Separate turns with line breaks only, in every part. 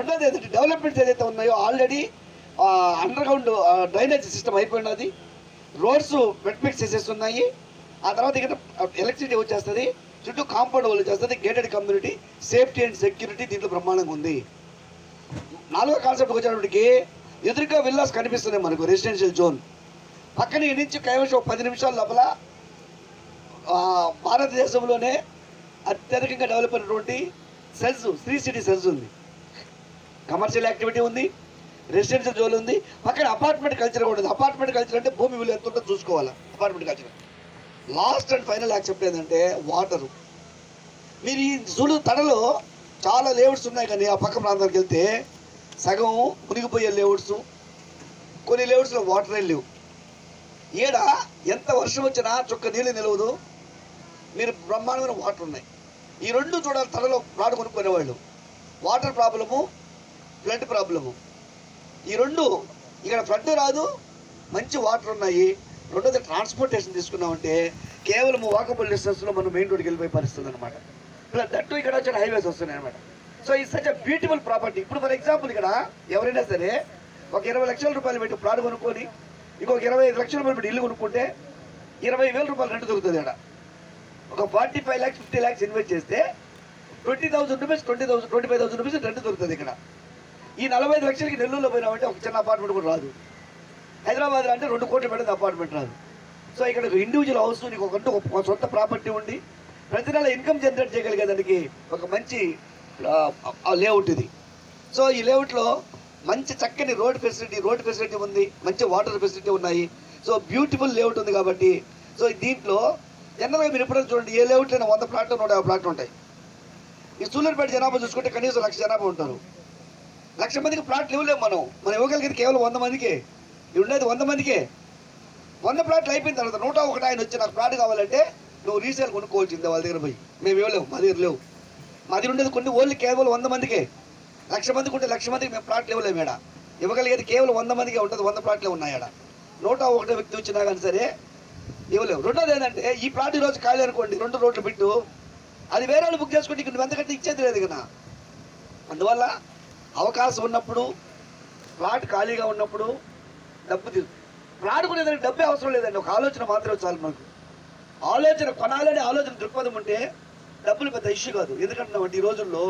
రెండోది ఏంటంటే డెవలప్మెంట్స్ ఏదైతే ఉన్నాయో already underground drainage system అయిపోయినది, రోడ్స్ వెట్ మిక్స్ చేసేస్తున్నాయి. ఆ తర్వాత ఇక్కడ ఎలక్ట్రిసిటీ వచ్చేస్తుంది, చుట్టూ కాంపౌండ్ వాళ్ళు చేస్తుంది, gated community, safety and security దీంట్లో బ్రహ్మాండంగా ఉంది. నాలుగో కాన్సెప్ట్ వచ్చేటప్పటికి ఎదురుగా విల్లాస్ కనిపిస్తున్నాయి మనకు, రెసిడెన్షియల్ జోన్ పక్కన ఈ నుంచి కైవసం 10 నిమిషాల లోపల భారతదేశంలోనే అత్యధికంగా డెవలప్ అయినటువంటి సెల్స్, 3 సిటీ సెల్స్ ఉంది. కమర్షియల్ యాక్టివిటీ ఉంది, రెసిడెన్షియల్ జోన్ ఉంది, పక్కన అపార్ట్మెంట్ కల్చర్ కూడా ఉంది. అపార్ట్మెంట్ కల్చర్ అంటే భూమి విలువ ఎంత ఉంటుందో చూసుకోవాలి. Apartment culture last and final accept ఏంటంటే వాటరు. మీరు ఈ జూలు తడలో చాలా లేఅవుట్స్ ఉన్నాయి, కానీ ఆ పక్క ప్రాంతానికి వెళ్తే సగం మునిగిపోయే లేఅవుట్స్, కొన్ని లేఅవుట్స్లో వాటరే లేవు. ఈడ ఎంత వర్షం వచ్చినా చుక్క నీళ్ళు నిలవదు, మీరు బ్రహ్మాండమైన వాటర్ ఉన్నాయి. ఈ రెండు చూడాలి తడలో ప్లాట్ కొనుక్కునేవాళ్ళు. వాటర్ ప్రాబ్లము, ఫ్లడ్ ప్రాబ్లము, ఈ రెండు. ఇక్కడ ఫ్లడ్ రాదు, మంచి వాటర్ ఉన్నాయి. రెండోది ట్రాన్స్పోర్టేషన్ తీసుకున్నామంటే కేవలం వాకబుల్ డిస్టెన్స్లో మనం మెయిన్ రోడ్కి వెళ్ళిపోయే పరిస్థితుంది అనమాట. దట్టు ఇక్కడ వచ్చిన హైవేస్ వస్తున్నాయి అనమాట. సో ఇది సచ్ అ బ్యూటిఫుల్ ప్రాపర్టీ. ఇప్పుడు ఫర్ ఎగ్జాంపుల్ ఇక్కడ ఎవరైనా సరే ఒక 20 లక్షల రూపాయలు పెట్టి ప్లాట్ కొనుక్కొని ఇంకొక 25 లక్షల రూపాయలు పెట్టి ఇల్లు కొనుక్కుంటే 20,000 రూపాయలు రెంట్ దొరుకుతుంది. ఇక్కడ ఒక 45 lakhs 50 lakhs ఇన్వెస్ట్ చేస్తే 20,000 రూపీస్ 25,000 రూపీస్ రెంట్ దొరుకుతుంది. ఇక్కడ ఈ 45 లక్షలకి నెల్లూరులో పోయినామంటే ఒక చిన్న అపార్ట్మెంట్ కూడా రాదు. హైదరాబాద్ అంటే 2 కోట్లు పెట్టేది అపార్ట్మెంట్ రాదు. సో ఇక్కడ ఇండివిజువల్ హౌస్, నీకు ఒక సొంత ప్రాపర్టీ ఉండి ప్రతి నెల ఇన్కమ్ జనరేట్ చేయగలిగేదానికి ఒక మంచి లేఅవుట్ ఇది. సో ఈ లేఅవుట్లో మంచి చక్కని రోడ్ ఫెసిలిటీ ఉంది, మంచి వాటర్ ఫెసిలిటీ ఉన్నాయి. సో బ్యూటిఫుల్ లేఅవుట్ ఉంది కాబట్టి సో దీంట్లో జనరల్గా మీరు ఎప్పుడైనా చూడండి, ఏ లేఅవుట్లో 100 ప్లాట్లు 150 ప్లాట్లు ఉంటాయి. ఈ సూళ్ళూరుపేట జనాభా చూసుకుంటే కనీసం 1,00,000 జనాభా ఉంటారు. 1,00,000 మందికి ప్లాట్లు ఇవ్వలేము మనం ఇవ్వగలిగేది కేవలం 100 మందికే. ఇవి ఉండేది 100 మందికే. 100 ప్లాట్లు అయిపోయిన తర్వాత 101 ఆయన వచ్చి నాకు ప్లాట్ కావాలంటే నువ్వు రీసేల్ కొనుక్కోవాల్సిందే వాళ్ళ దగ్గర పోయి. మేము ఇవ్వలేము, మా దగ్గర లేవు. మాది ఉండేది కొన్ని ఓన్లీ కేవలం 100 మందికే. 1,00,000 మందికి ఉంటే 1,00,000 మందికి మేము ప్లాట్లు ఇవ్వలేము. ఏడా ఇవ్వగలిగేది కేవలం 100 మందికే ఉంటుంది. 100 ప్లాట్లే ఉన్నాయి. ఆడ 101 వ్యక్తి వచ్చినా కానీ సరే ఇవ్వలేవు. రెండోది ఏంటంటే ఈ ప్లాట్ ఈరోజు ఖాళీ అనుకోండి, 2 రోడ్లు పెట్టు, అది వేరే వాళ్ళు బుక్ చేసుకుంటే ఇక్కడ నువ్వు ఎంతకంటే ఇచ్చేది లేదు కదా. అందువల్ల అవకాశం ఉన్నప్పుడు, ప్లాట్ ఖాళీగా ఉన్నప్పుడు డబ్బు ప్లాట్ కొనేదానికి డబ్బే అవసరం లేదండి, ఒక ఆలోచన మాత్రమే చాలు. మనకు ఆలోచన కొనాలనే ఆలోచన దృక్పథం ఉంటే డబ్బులు పెద్ద ఇష్యూ కాదు. ఎందుకంటే ఈ రోజుల్లో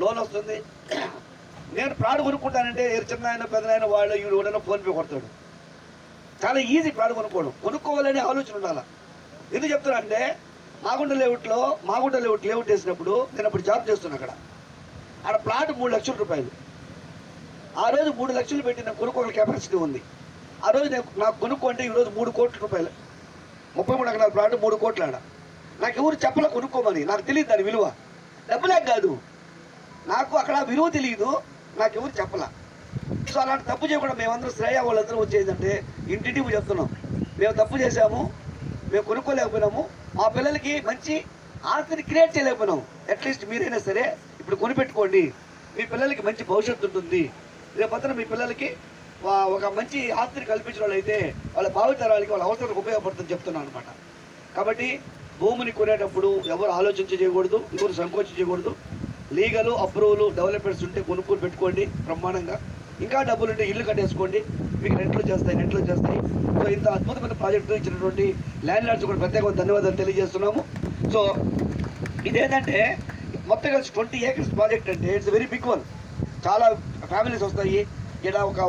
లోన్ వస్తుంది. నేను ప్లాట్ కొనుక్కుంటానంటే చిన్న పెద్దనాయన వాళ్ళు ఎవడైనా ఫోన్పే కొడతాడు. చాలా ఈజీ ప్లాట్ కొనుక్కోవాలనే ఆలోచన ఉండాలి. ఎందుకు చెప్తున్నా అంటే మాగుంట లేఅవుట్ వేసినప్పుడు నేను అప్పుడు జాబ్ చేస్తున్నా. అక్కడ ప్లాట్ 3 లక్షల రూపాయలు. ఆ రోజు 3 లక్షలు పెట్టిన కొనుక్కోగల కెపాసిటీ ఉంది. ఆ రోజు నాకు కొనుక్కుంటే ఈరోజు 3 కోట్ల రూపాయలు, 33 ఎకరాల ప్లాట్ 3 కోట్ల. ఆడ నాకు ఎవరు చెప్పలే కొనుక్కోమని, నాకు తెలియదు దాని విలువ. డబ్బులే కాదు, నాకు అక్కడ విలువ తెలియదు, నాకు ఎవరు చెప్పలా. సో అలాంటి తప్పు చేయకుండా మేమందరం శ్రేయ వాళ్ళందరూ వచ్చేదంటే ఇంటింటికి చెప్తున్నాం, మేము తప్పు చేసాము, మేము కొనుక్కోలేకపోయినాము, మా పిల్లలకి మంచి ఆస్తిని క్రియేట్ చేయలేకపోయినాము. అట్లీస్ట్ మీరైనా సరే ఇప్పుడు కొనిపెట్టుకోండి, మీ పిల్లలకి మంచి భవిష్యత్తు ఉంటుంది. రేపొద్దున మీ పిల్లలకి ఒక మంచి ఆస్తిని కల్పించిన వాళ్ళు అయితే వాళ్ళ భావితరాలకి వాళ్ళ అవసరాలకు ఉపయోగపడుతుందని చెప్తున్నాను అనమాట. కాబట్టి భూమిని కొనేటప్పుడు ఎవరు ఆలోచించి చేయకూడదు, ఎవరు సంకోచం చేయకూడదు. లీగలు అప్రూవల్ డెవలప్మెంట్స్ ఉంటే కొనుక్కొని పెట్టుకోండి బ్రహ్మాండంగా. ఇంకా డబ్బులు ఉంటే ఇల్లు కట్టేసుకోండి, మీకు నెట్లు చేస్తాయి. సో ఇంత అద్భుతమైన ప్రాజెక్టు ఇచ్చినటువంటి ల్యాండ్ లార్డ్స్ కూడా ప్రత్యేకంగా ధన్యవాదాలు తెలియజేస్తున్నాము. సో ఇదేంటంటే మొత్తం కలిసి 20 acres ప్రాజెక్ట్ అంటే ఇట్స్ వెరీ బిగ్ వన్. చాలా ఫ్యామిలీస్ వస్తాయి. ఇలా ఒక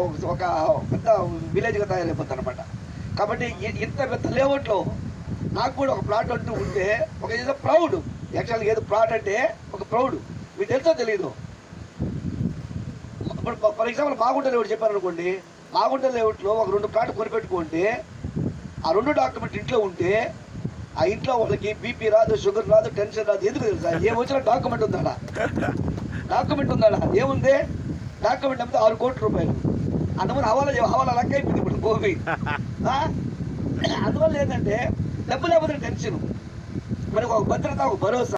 పెద్ద విలేజ్గా తయారైపోతుంది అనమాట. కాబట్టి ఇంత పెద్ద లేఅవుట్లో నాకు కూడా ఒక ప్లాట్ అంటూ ఉంటే ఒక ఏదో ప్రౌడ్. యాక్చువల్గా ఏదో ప్లాట్ అంటే ఒక ప్రౌడ్. మీకు తెలుసో తెలీదు. ఇప్పుడు ఫర్ ఎగ్జాంపుల్ మాగుంట లేఅవుట్ చెప్పాను అనుకోండి, మాగుంట లేఅవుట్లో ఒక 2 ప్లాట్ కొనిపెట్టుకుంటే ఆ 2 డాక్యుమెంట్ ఇంట్లో ఉంటే ఆ ఇంట్లో వాళ్ళకి బీపీ రాదు, షుగర్ రాదు, టెన్షన్ రాదు. ఎందుకు తెలుసా? ఏమొచ్చినా డాక్యుమెంట్ ఉందా? ఏముంది? డాక్యుమెంట్ అంతా 6 కోట్ల రూపాయలు. అందువల్ల హవాలా లెక్క అయిపోయింది ఇప్పుడు భూమి. అందువల్ల ఏంటంటే డబ్బు లేకపోతే టెన్షన్, మనకు ఒక భద్రత, ఒక భరోసా.